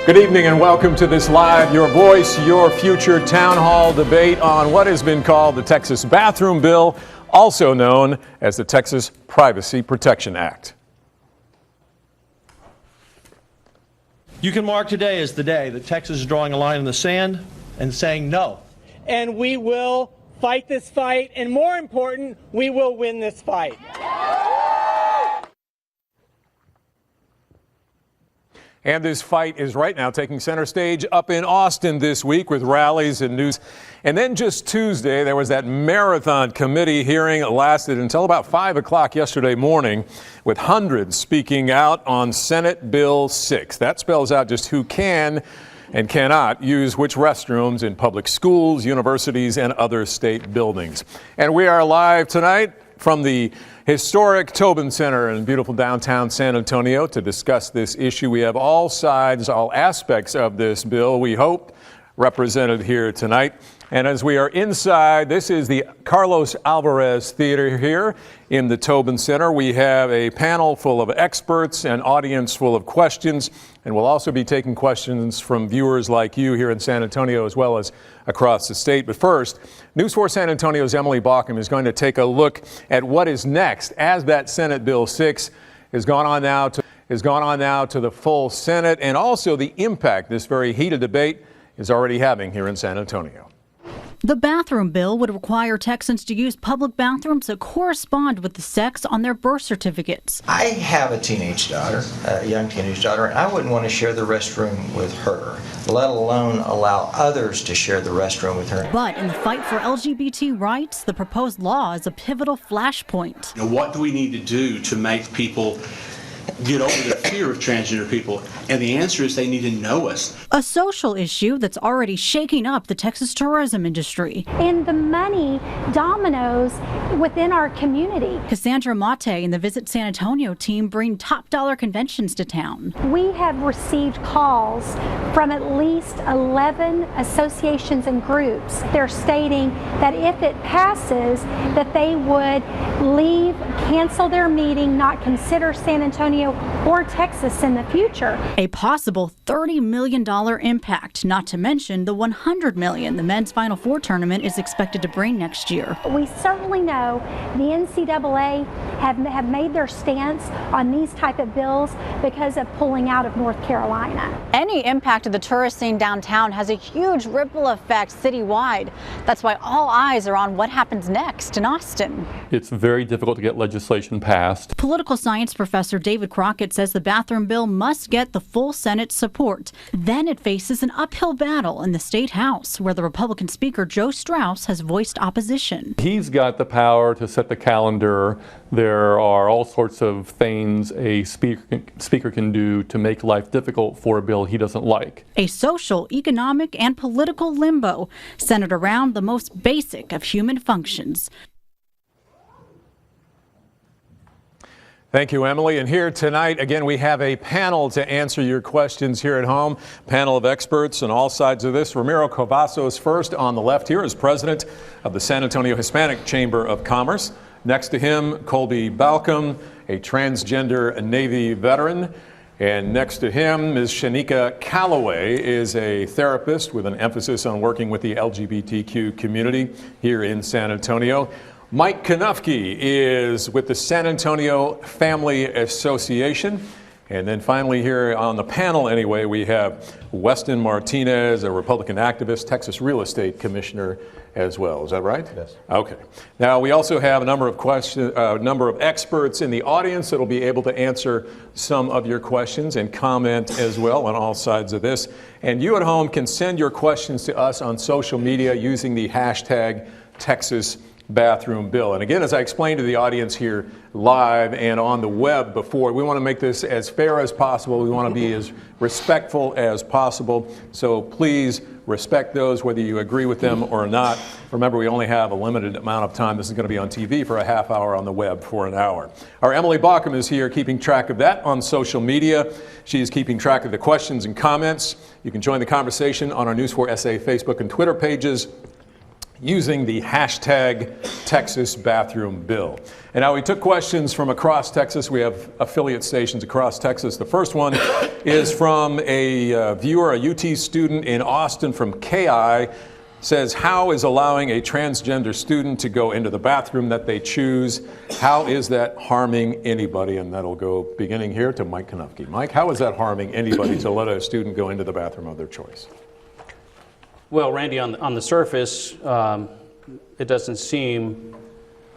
Good evening and welcome to this live Your Voice, Your Future town hall debate on what has been called the Texas Bathroom Bill, also known as the Texas Privacy Protection Act. You can mark today as the day that Texas is drawing a line in the sand and saying no. And we will fight this fight, and more important, we will win this fight. And this fight is right now taking center stage up in Austin this week with rallies and news. And then just Tuesday, there was that marathon committee hearing. It lasted until about 5 o'clock yesterday morning, with hundreds speaking out on Senate Bill 6. That spells out just who can and cannot use which restrooms in public schools, universities, and other state buildings. And we are live tonight from the historic Tobin Center in beautiful downtown San Antonio to discuss this issue. We have all sides, all aspects of this bill, we hope, represented here tonight. And as we are inside, this is the Carlos Alvarez Theater here in the Tobin Center. We have a panel full of experts, an audience full of questions, and we'll also be taking questions from viewers like you here in San Antonio as well as across the state. But first, News 4 San Antonio's Emily Bauckham is going to take a look at what is next as that Senate Bill 6 has gone on now to the full Senate, and also the impact this very heated debate is already having here in San Antonio. The bathroom bill would require Texans to use public bathrooms that correspond with the sex on their birth certificates. I have a teenage daughter, a young teenage daughter, and I wouldn't want to share the restroom with her, let alone allow others to share the restroom with her. But in the fight for LGBT rights, the proposed law is a pivotal flashpoint. What do we need to do to make people get over their fear of transgender people? And the answer is they need to know us. A social issue that's already shaking up the Texas tourism industry. And the money dominoes within our community. Cassandra Mate and the Visit San Antonio team bring top dollar conventions to town. We have received calls from at least 11 associations and groups. They're stating that if it passes, that they would leave, cancel their meeting, not consider San Antonio or Texas in the future. A possible $30 million impact, not to mention the $100 million the men's Final Four tournament is expected to bring next year. We certainly know the NCAA have made their stance on these type of bills because of pulling out of North Carolina. Any impact of the tourist scene downtown has a huge ripple effect citywide. That's why all eyes are on what happens next in Austin. It's very difficult to get legislation passed. Political science professor David Crockett says the bathroom bill must get the full Senate support. Then it faces an uphill battle in the State House, where the Republican Speaker Joe Straus has voiced opposition. He's got the power to set the calendar. There are all sorts of things a speaker can do to make life difficult for a bill he doesn't like. A social, economic, and political limbo centered around the most basic of human functions. Thank you, Emily. And here tonight, again, we have a panel to answer your questions here at home. Panel of experts on all sides of this. Ramiro Cavazos first on the left here is president of the San Antonio Hispanic Chamber of Commerce. Next to him, Colby Balcom, a transgender Navy veteran. And next to him, Ms. Shanika Calloway is a therapist with an emphasis on working with the LGBTQ community here in San Antonio. Mike Konufke is with the San Antonio Family Association. And then finally here on the panel anyway, we have Weston Martinez, a Republican activist, Texas Real Estate Commissioner as well. Is that right? Yes. Okay. Now we also have a number of experts in the audience that will be able to answer some of your questions and comment as well on all sides of this. And you at home can send your questions to us on social media using the hashtag Texas Bathroom Bill. And again, as I explained to the audience here live and on the web before, we want to make this as fair as possible. We want to be as respectful as possible. So please respect those, whether you agree with them or not. Remember, we only have a limited amount of time. This is going to be on TV for a half hour, on the web for an hour. Our Emily Bauckham is here keeping track of that on social media. She is keeping track of the questions and comments. You can join the conversation on our News 4 SA Facebook and Twitter pages. using the hashtag Texas Bathroom Bill. And now we took questions from across Texas. We have affiliate stations across Texas. The first one is from a viewer, a UT student in Austin from KI. Says, how is allowing a transgender student to go into the bathroom that they choose, how is that harming anybody? And that'll go beginning here to Mike Konofsky. Mike, how is that harming anybody to let a student go into the bathroom of their choice? Well, Randy, on the surface, it doesn't seem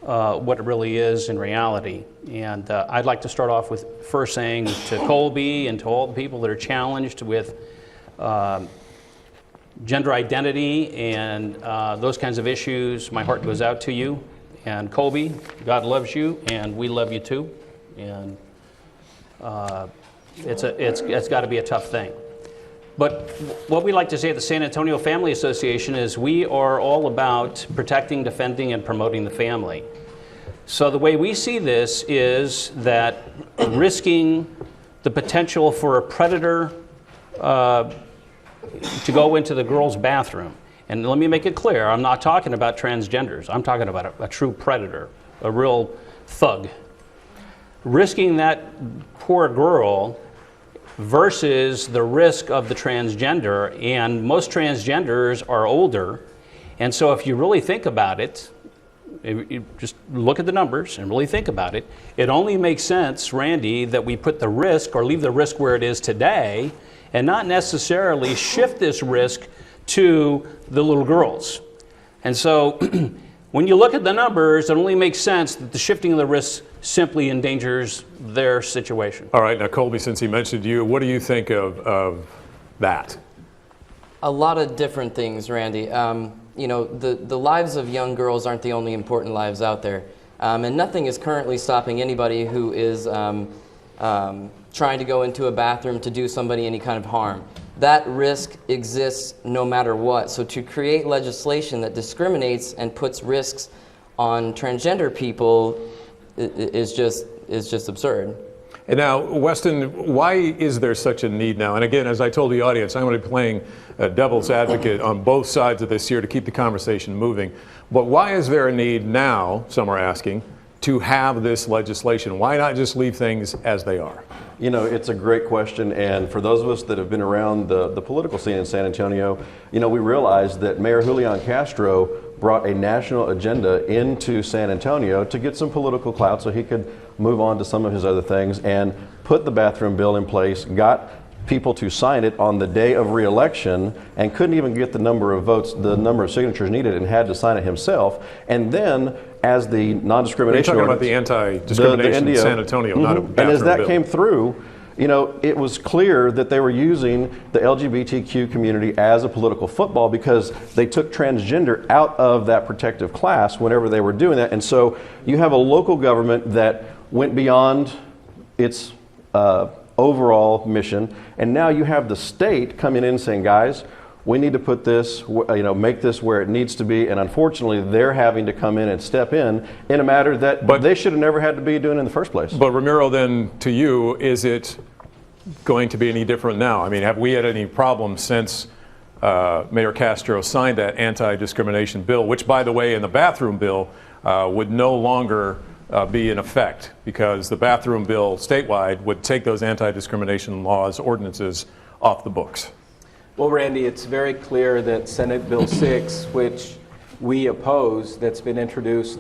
what it really is in reality. And I'd like to start off with first saying to Colby and to all the people that are challenged with gender identity and those kinds of issues, my heart goes out to you. And Colby, God loves you, and we love you too. And it's got to be a tough thing. But what we like to say at the San Antonio Family Association is we are all about protecting, defending, and promoting the family. So the way we see this is that risking the potential for a predator to go into the girls' bathroom. And let me make it clear, I'm not talking about transgenders. I'm talking about a true predator, a real thug. Risking that poor girl versus the risk of the transgender, and most transgenders are older. And so if you really think about it, you just look at the numbers and really think about it, it only makes sense, Randy, that we put the risk or leave the risk where it is today and not necessarily shift this risk to the little girls. And so when you look at the numbers, it only makes sense that the shifting of the risk simply endangers their situation. All right, now Colby, since he mentioned you, what do you think of that? A lot of different things, Randy. You know, the lives of young girls aren't the only important lives out there. And nothing is currently stopping anybody who is trying to go into a bathroom to do somebody any kind of harm. That risk exists no matter what. So to create legislation that discriminates and puts risks on transgender people is just absurd. And now, Weston, why is there such a need now? And again, as I told the audience, I'm going to be playing devil's advocate on both sides of this here to keep the conversation moving. But why is there a need now, some are asking, to have this legislation? Why not just leave things as they are? You know, it's a great question, and for those of us that have been around the political scene in San Antonio, you know, we realize that Mayor Julian Castro brought a national agenda into San Antonio to get some political clout so he could move on to some of his other things and put the bathroom bill in place, got people to sign it on the day of re-election and couldn't even get the number of votes, the number of signatures needed, and had to sign it himself. And then as the non-discrimination You're talking about the anti-discrimination in San Antonio, not a bathroom and as that bill. came through, you know, it was clear that they were using the LGBTQ community as a political football because they took transgender out of that protective class whenever they were doing that. And so you have a local government that went beyond its overall mission, and now you have the state coming in saying, guys, we need to put this, you know, make this where it needs to be, and unfortunately they're having to come in and step in a matter that they should have never had to be doing in the first place. But Ramiro, then to you, is it going to be any different now? I mean, have we had any problems since Mayor Castro signed that anti-discrimination bill, which, by the way, in the bathroom bill would no longer be in effect because the bathroom bill statewide would take those anti-discrimination laws, ordinances off the books? Well, Randy, it's very clear that Senate Bill 6, which we oppose, that's been introduced,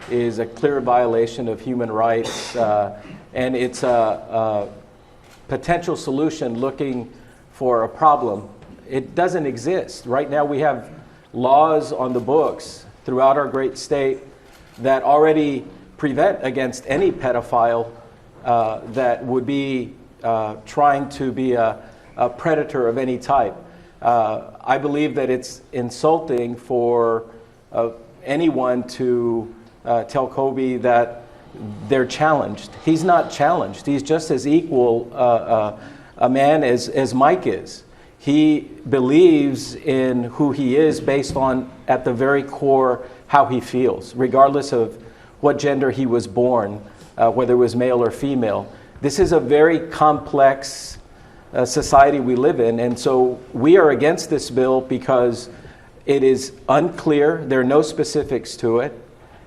is a clear violation of human rights, and it's a potential solution looking for a problem. It doesn't exist. Right now we have laws on the books throughout our great state that already prevent against any pedophile that would be trying to be a predator of any type. I believe that it's insulting for anyone to tell Colby that they're challenged. He's not challenged. He's just as equal a man as Mike is. He believes in who he is based on, at the very core, how he feels, regardless of what gender he was born, whether it was male or female. This is a very complex society we live in, and so we are against this bill because It is unclear. There are no specifics to it.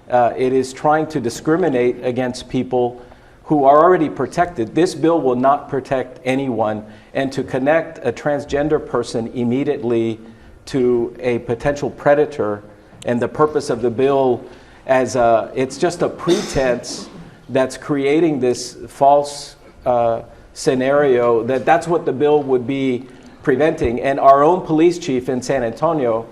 It is trying to discriminate against people who are already protected. This bill will not protect anyone. And to connect a transgender person immediately to a potential predator, and the purpose of the bill as it's just a pretense that's creating this false scenario, that's what the bill would be preventing. And our own police chief in San Antonio,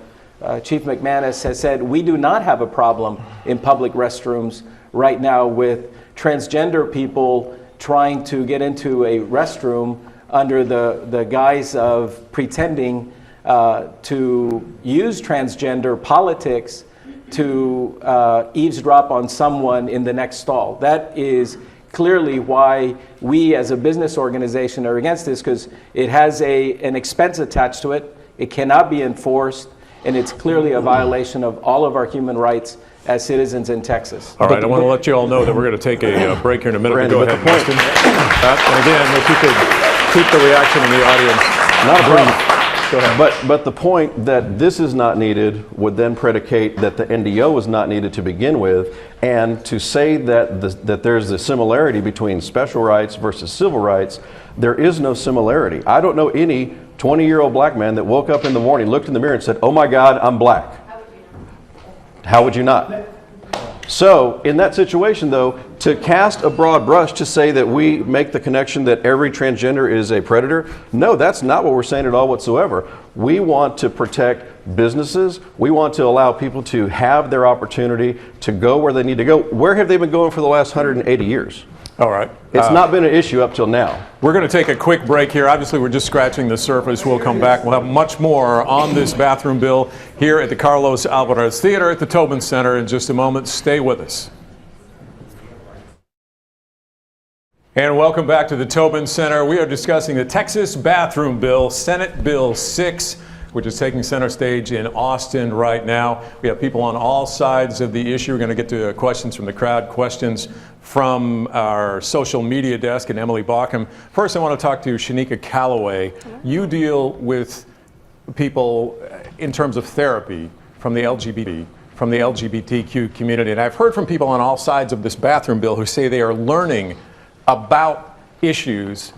Chief McManus, has said we do not have a problem in public restrooms right now with transgender people trying to get into a restroom under the guise of pretending to use transgender politics to eavesdrop on someone in the next stall. That is clearly why we as a business organization are against this, because it has an expense attached to it. It cannot be enforced, and it's clearly a violation of all of our human rights as citizens in Texas. All right, I want to let you all know that we're going to take a break here in a minute. Randy, Go but ahead, the point- Weston. And again, if you could keep the reaction in the audience. Not a problem. Go ahead. But the point that this is not needed would then predicate that the NDO was not needed to begin with, and to say that there's a similarity between special rights versus civil rights, there is no similarity. I don't know any 20-year-old black man that woke up in the morning, looked in the mirror and said, "Oh my God, I'm black." How would you not? So in that situation, though, to cast a broad brush to say that we make the connection that every transgender is a predator, no, that's not what we're saying at all whatsoever. We want to protect businesses. We want to allow people to have their opportunity to go where they need to go. Where have they been going for the last 180 years? All right. It's not been an issue up till now. We're going to take a quick break here. Obviously, we're just scratching the surface. We'll come back. We'll have much more on this bathroom bill here at the Carlos Alvarez Theater at the Tobin Center in just a moment. Stay with us. And welcome back to the Tobin Center. We are discussing the Texas bathroom bill, Senate Bill 6, which is taking center stage in Austin right now. We have people on all sides of the issue. We're going to get to questions from the crowd, questions from our social media desk and Emily Bauckham. First, I want to talk to Shanika Calloway. You deal with people in terms of therapy from the LGBTQ community. And I've heard from people on all sides of this bathroom bill who say they are learning about issues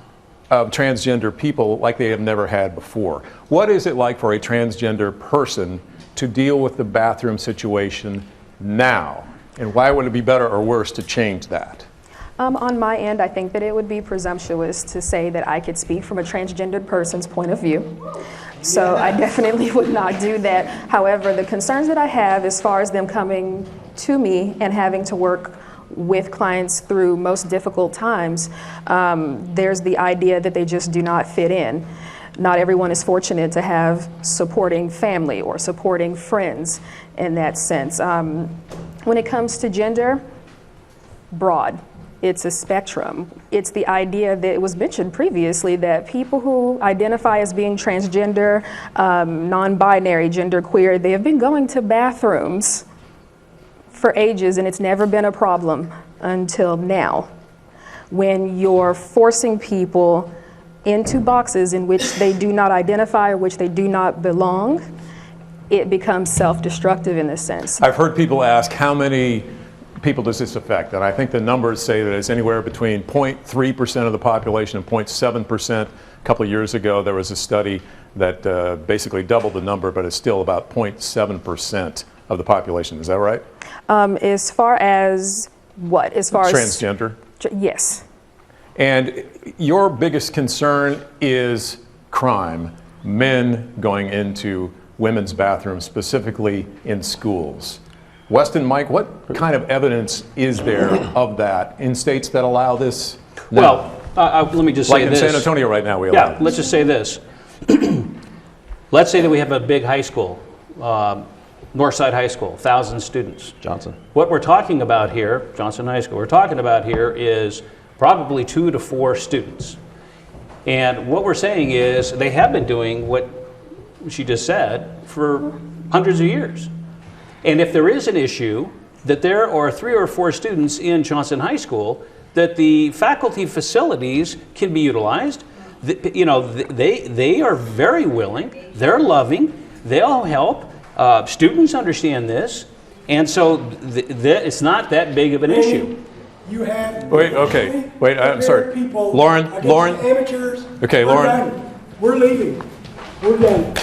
of transgender people like they have never had before. What is it like for a transgender person to deal with the bathroom situation now? And why would it be better or worse to change that? On my end, I think that it would be presumptuous to say that I could speak from a transgendered person's point of view. So I definitely would not do that. However, the concerns that I have as far as them coming to me and having to work with clients through most difficult times, there's the idea that they just do not fit in. Not everyone is fortunate to have supporting family or supporting friends in that sense. When it comes to gender, broad. It's a spectrum. It's the idea that it was mentioned previously that people who identify as being transgender, non-binary, genderqueer, they have been going to bathrooms for ages, and it's never been a problem until now. When you're forcing people into boxes in which they do not identify or which they do not belong, it becomes self-destructive in a sense. I've heard people ask, how many people does this affect? And I think the numbers say that it's anywhere between 0.3% of the population and 0.7%. A couple of years ago, there was a study that basically doubled the number, but it's still about 0.7% of the population. Is that right? As far as what? As far transgender? Yes. And your biggest concern is crime, men going into women's bathrooms, specifically in schools. Weston, Mike, what kind of evidence is there of that in states that allow this? Well, let me just say this. Like in San Antonio right now, we allow this. Let's just say this. Let's say that we have a big high school, Northside High School, 1,000 students. Johnson. What we're talking about here, Johnson High School, we're talking about here is probably 2 to 4 students. And what we're saying is they have been doing what she just said for hundreds of years. And if there is an issue that there are 3 or 4 students in Johnson High School, that the faculty facilities can be utilized. They are very willing, they're loving, they'll help. Students understand this, and so it's not that big of an issue. You have Wait, okay. Wait, I'm sorry. people Lauren, against Lauren. amateurs. Okay, We're Lauren. done. We're leaving. We're done.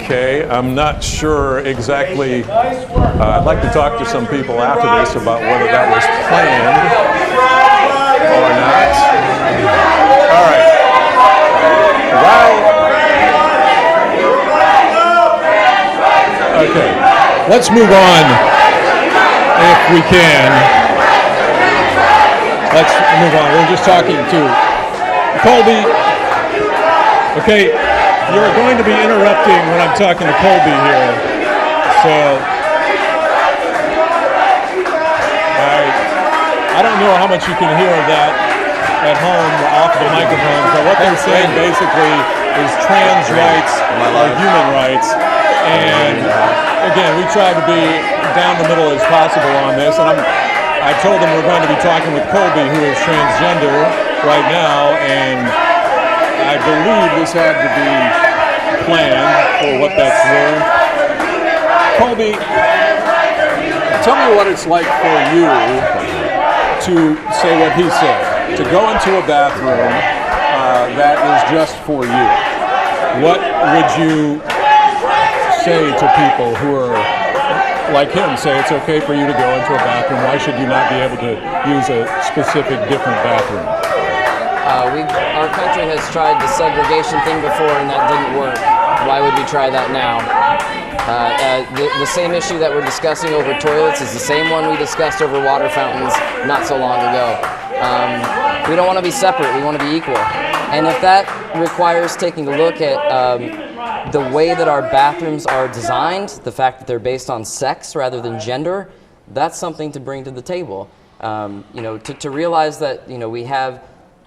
Okay, I'm not sure exactly. I'd like to talk to some people after this about whether that was planned or not. All right. Okay, let's move on if we can. Let's move on. We're just talking to Colby. Okay, you're going to be interrupting when I'm talking to Colby here. So I don't know how much you can hear of that at home off the microphone, but what they're saying basically is trans rights are human rights. And again, we try to be down the middle as possible on this. And I told them we're going to be talking with Colby, who is transgender right now, and I believe this had to be planned for what that's worth. Colby, tell me what it's like for you to say what he said, to go into a bathroom that is just for you. What would you say to people who are like him, say it's okay for you to go into a bathroom? Why should you not be able to use a specific different bathroom? Our country has tried the segregation thing before and that didn't work. Why would we try that now? The same issue that we're discussing over toilets is the same one we discussed over water fountains not so long ago. We don't want to be separate, we want to be equal. And if that requires taking a look at the way that our bathrooms are designed, the fact that they're based on sex rather than gender, that's something to bring to the table. To realize that we have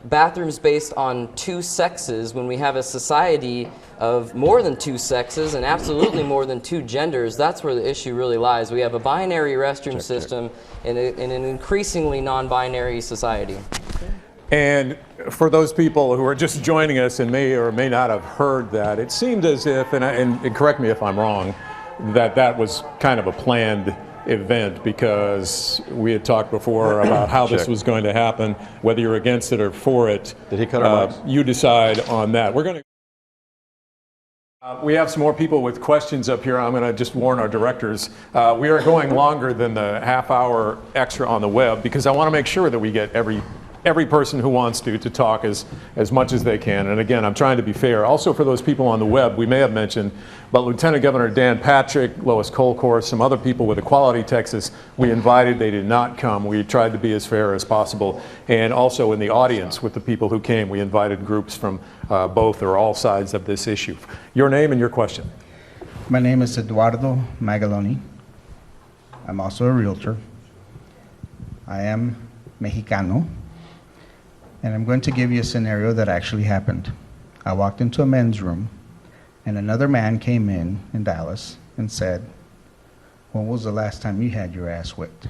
bathrooms based on two sexes when we have a society of more than two sexes and absolutely more than two genders. That's where the issue really lies. We have a binary restroom system in an increasingly non-binary society. And for those people who are just joining us and may or may not have heard that, it seemed as if, and correct me if I'm wrong, that was kind of a planned event, because we had talked before about how this was going to happen, whether you're against it or for it. Did he cut our mics? You decide on that. We're going to. We have some more people with questions up here. I'm going to just warn our directors. We are going longer than the half hour extra on the web because I want to make sure that we get every person who wants to talk as much as they can. And again, I'm trying to be fair. Also for those people on the web, we may have mentioned, but Lieutenant Governor Dan Patrick, Lois Colcourt, some other people with Equality Texas, we invited, they did not come. We tried to be as fair as possible. And also in the audience with the people who came, we invited groups from both or all sides of this issue. Your name and your question. My name is Eduardo Magaloni. I'm also a realtor. I am Mexicano. And I'm going to give you a scenario that actually happened. I walked into a men's room, and another man came in Dallas and said, "When was the last time you had your ass whipped?"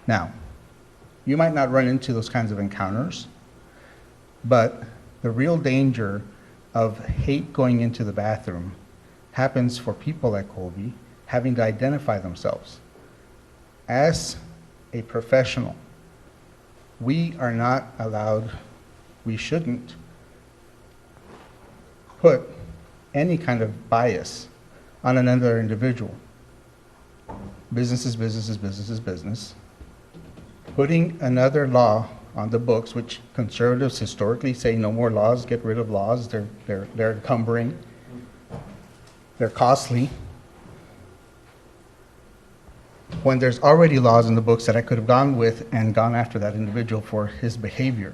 Now, you might not run into those kinds of encounters, but the real danger of hate going into the bathroom happens for people like Colby having to identify themselves. As a professional, we are not allowed, we shouldn't put any kind of bias on another individual. Business is business is business is business. Putting another law on the books, which conservatives historically say no more laws, get rid of laws, they're encumbering, they're costly. When there's already laws in the books that I could have gone with and gone after that individual for his behavior.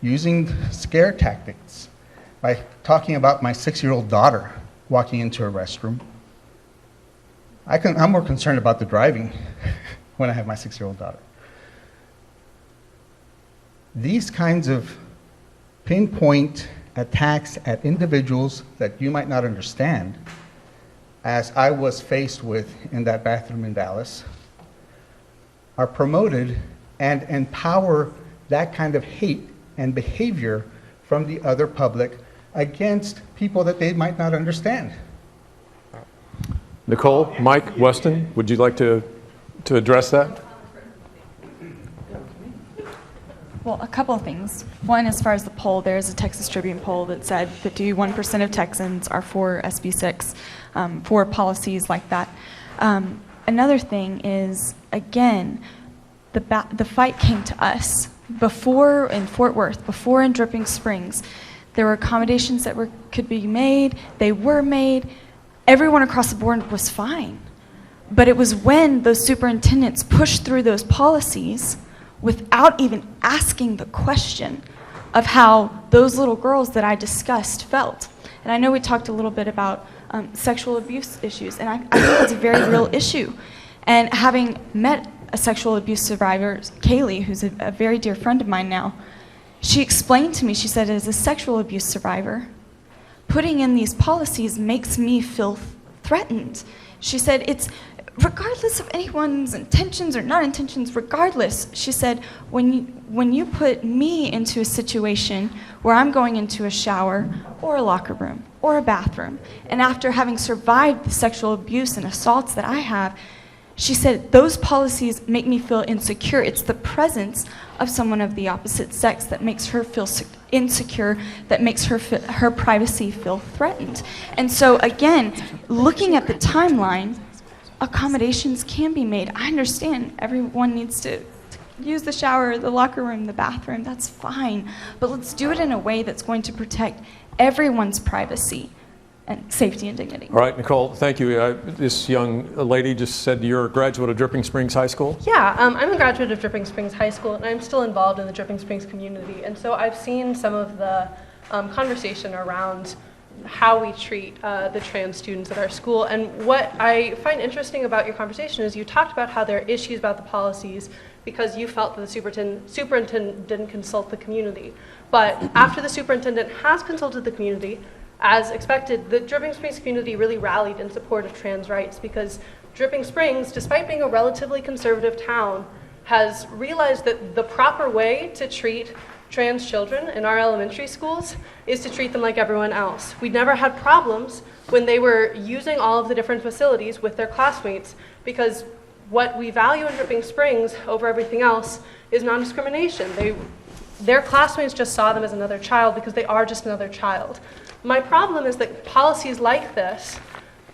Using scare tactics by talking about my 6-year-old daughter walking into a restroom. I'm more concerned about the driving when I have my 6-year-old daughter. These kinds of pinpoint attacks at individuals that you might not understand, as I was faced with in that bathroom in Dallas, are promoted and empower that kind of hate and behavior from the other public against people that they might not understand. Nicole, Mike, Weston, would you like to address that? Well, a couple of things. One, as far as the poll, there's a Texas Tribune poll that said 51% of Texans are for SB 6, for policies like that. Another thing is, again, the fight came to us. Before in Fort Worth, before in Dripping Springs, there were accommodations that could be made. They were made. Everyone across the board was fine. But it was when those superintendents pushed through those policies without even asking the question of how those little girls that I discussed felt. And I know we talked a little bit about sexual abuse issues, and I think that's a very real issue. And having met a sexual abuse survivor, Kaylee, who's a very dear friend of mine now, she explained to me, she said, as a sexual abuse survivor, putting in these policies makes me feel threatened. She said, it's regardless of anyone's intentions or not intentions, regardless, she said, when you put me into a situation where I'm going into a shower or a locker room or a bathroom, and after having survived the sexual abuse and assaults that I have, she said, those policies make me feel insecure. It's the presence of someone of the opposite sex that makes her feel insecure, that makes her privacy feel threatened. And so again, looking at the timeline, accommodations can be made. I understand everyone needs to use the shower, the locker room, the bathroom, that's fine. But let's do it in a way that's going to protect everyone's privacy and safety and dignity. All right, Nicole, thank you. This young lady just said you're a graduate of Dripping Springs High School? Yeah, I'm a graduate of Dripping Springs High School, and I'm still involved in the Dripping Springs community. And so I've seen some of the conversation around how we treat the trans students at our school. And what I find interesting about your conversation is you talked about how there are issues about the policies because you felt that the superintendent didn't consult the community. But after the superintendent has consulted the community, as expected, the Dripping Springs community really rallied in support of trans rights because Dripping Springs, despite being a relatively conservative town, has realized that the proper way to treat trans children in our elementary schools is to treat them like everyone else. We never had problems when they were using all of the different facilities with their classmates because what we value in Dripping Springs over everything else is non-discrimination. Their classmates just saw them as another child because they are just another child. My problem is that policies like this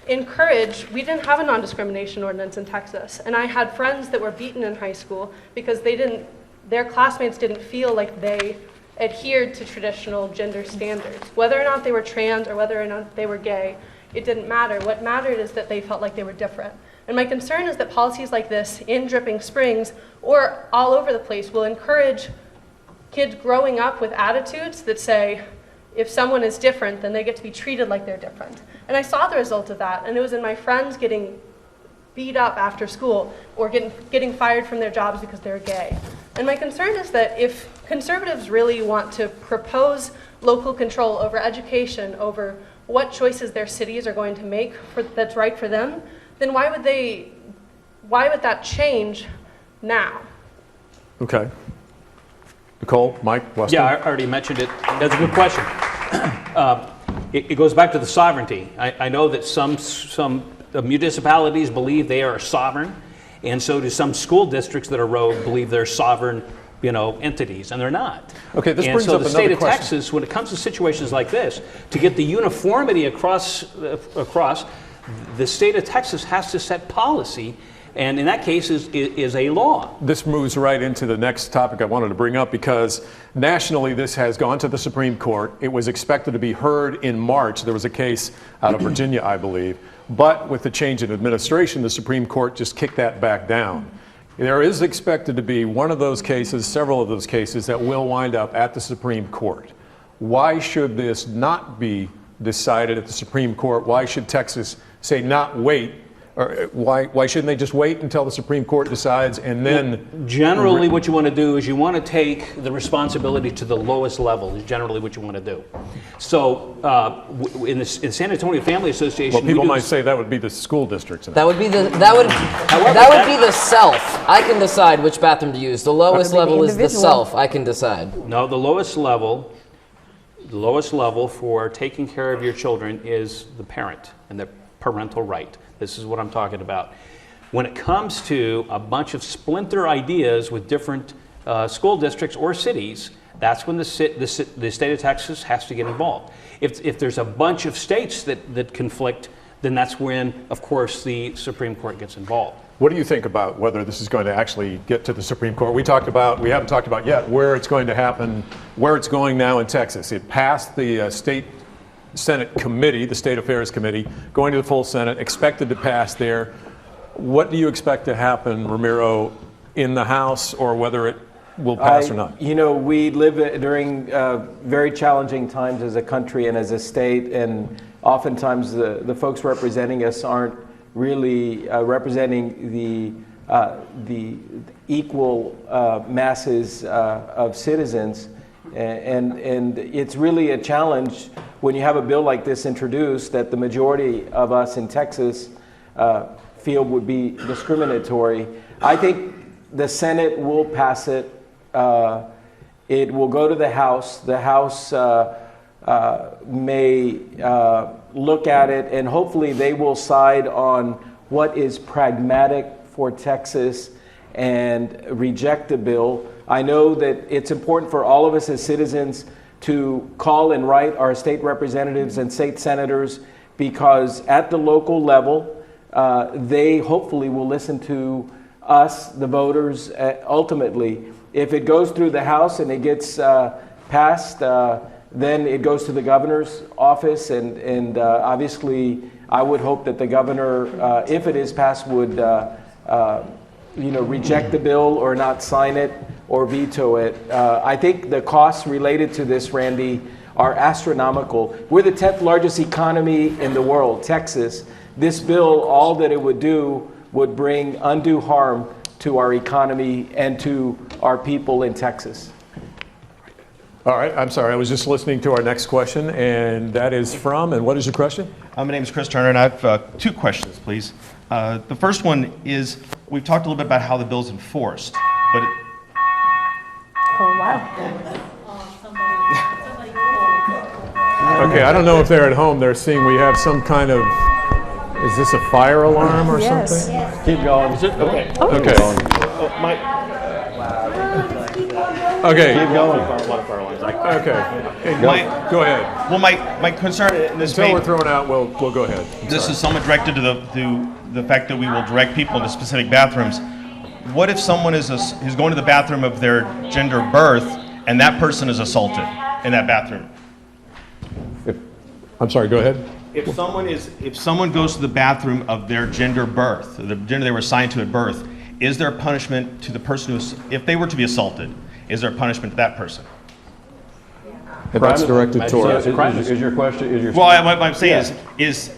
encourage, we didn't have a non-discrimination ordinance in Texas, and I had friends that were beaten in high school because their classmates didn't feel like they adhered to traditional gender standards. Whether or not they were trans or whether or not they were gay, it didn't matter. What mattered is that they felt like they were different. And my concern is that policies like this in Dripping Springs or all over the place will encourage kids growing up with attitudes that say, if someone is different, then they get to be treated like they're different. And I saw the result of that, and it was in my friends getting beat up after school or getting fired from their jobs because they're gay. And my concern is that if conservatives really want to propose local control over education, over what choices their cities are going to make that's right for them, then why would that change now? Okay. Nicole, Mike, Weston? Yeah, I already mentioned it. That's a good question. It goes back to the sovereignty. I know that some municipalities believe they are sovereign, and so do some school districts that are rogue believe they're sovereign, entities, and they're not. Okay, this and brings so up the another state of question. Texas, when it comes to situations like this, to get the uniformity across, the state of Texas has to set policy. And in that case is a law. This moves right into the next topic I wanted to bring up because nationally this has gone to the Supreme Court. It was expected to be heard in March. There was a case out of Virginia, I believe. But with the change in administration, the Supreme Court just kicked that back down. There is expected to be one of those cases, several of those cases, that will wind up at the Supreme Court. Why should this not be decided at the Supreme Court? Why should Texas say not wait Or why shouldn't they just wait until the Supreme Court decides and then? Generally, what you want to do is you want to take the responsibility to the lowest level. Is generally what you want to do. So, in the San Antonio Family Association, Well, people might say that would be the school districts. That would be the self. I can decide which bathroom to use. The lowest level is the self. I can decide. No, the lowest level for taking care of your children is the parent and the parental right. This is what I'm talking about. When it comes to a bunch of splinter ideas with different school districts or cities, that's when the state of Texas has to get involved. If there's a bunch of states that conflict, then that's when, of course, the Supreme Court gets involved. What do you think about whether this is going to actually get to the Supreme Court? We haven't talked about yet where it's going to happen, where it's going now in Texas. It passed the state Senate committee, the State Affairs Committee, going to the full Senate, expected to pass there. What do you expect to happen, Ramiro, in the House, or whether it will pass or not? You know, we live during very challenging times as a country and as a state, and oftentimes the folks representing us aren't really representing the equal masses of citizens. And it's really a challenge when you have a bill like this introduced that the majority of us in Texas feel would be discriminatory. I think the Senate will pass it. It will go to the House. The House may look at it, and hopefully they will side on what is pragmatic for Texas and reject the bill. I know that it's important for all of us as citizens to call and write our state representatives and state senators, because at the local level, they hopefully will listen to us, the voters, ultimately. If it goes through the House and it gets passed, then it goes to the governor's office, and obviously I would hope that the governor, if it is passed, would reject the bill or not sign it or veto it. I think the costs related to this, Randy, are astronomical. We're the 10th largest economy in the world, Texas. This bill, all that it would do would bring undue harm to our economy and to our people in Texas. All right, I'm sorry, I was just listening to our next question, and that is from, and what is your question? My name is Chris Turner, and I have two questions, please. The first one is, we've talked a little bit about how the bill's enforced, but Oh, wow. Okay, I don't know if they're at home, they're seeing we have some kind of, is this a fire alarm or Yes. something? Keep going. Is it? Okay. Okay. Okay. Keep going. Okay. Go ahead. well, my concern in this Until we're throwing out, we'll go ahead. This is somewhat directed to the fact that we will direct people into specific bathrooms. What if someone is going to the bathroom of their gender birth, and that person is assaulted in that bathroom? I'm sorry, go ahead. If someone goes to the bathroom of their gender birth, the gender they were assigned to at birth, is there a punishment to the person if they were to be assaulted, is there a punishment to that person? And that's directed towards. Is your question? Well, what I'm saying is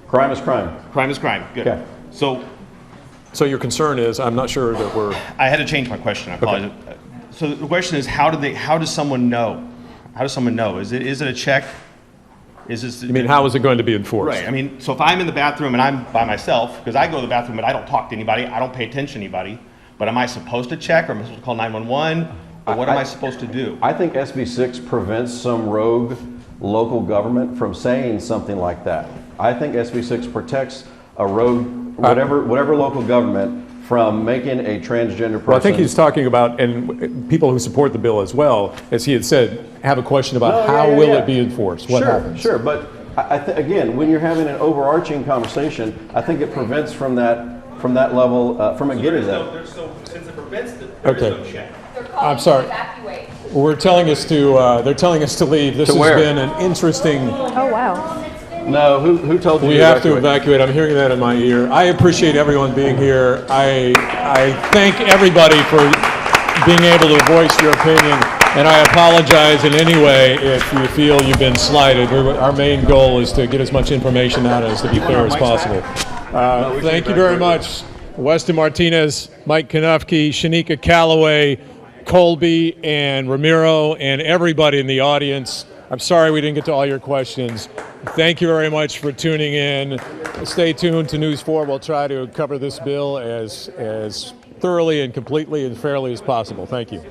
crime is crime. Crime is crime. Good. Okay. So your concern is, I'm not sure that we're. I had to change my question. I apologize. Okay. So the question is, how does someone know? How does someone know? Is it a check? You mean, how is it going to be enforced? Right. I mean, so if I'm in the bathroom and I'm by myself, because I go to the bathroom and I don't talk to anybody, I don't pay attention to anybody, but am I supposed to check, or am I supposed to call 911? Or what am I supposed to do? I think SB 6 prevents some rogue local government from saying something like that. I think SB 6 protects a rogue, whatever local government, from making a transgender person. Well, I think he's talking about, and people who support the bill as well, as he had said, have a question about how will it be enforced? What happens? Sure, but again, when you're having an overarching conversation, I think it prevents from that level, from it getting there. Since it prevents it, there is no check. I'm sorry. They're telling us to leave. This has been an interesting. Oh, wow. No, who told you? We have to evacuate. I'm hearing that in my ear. I appreciate everyone being here. I thank everybody for being able to voice your opinion, and I apologize in any way if you feel you've been slighted. Our main goal is to get as much information out as to be fair as possible. Thank you very much. Weston Martinez, Mike Konufsky, Shanika Calloway, Colby, and Ramiro, and everybody in the audience. I'm sorry we didn't get to all your questions. Thank you very much for tuning in. Stay tuned to News 4. We'll try to cover this bill as thoroughly and completely and fairly as possible. Thank you.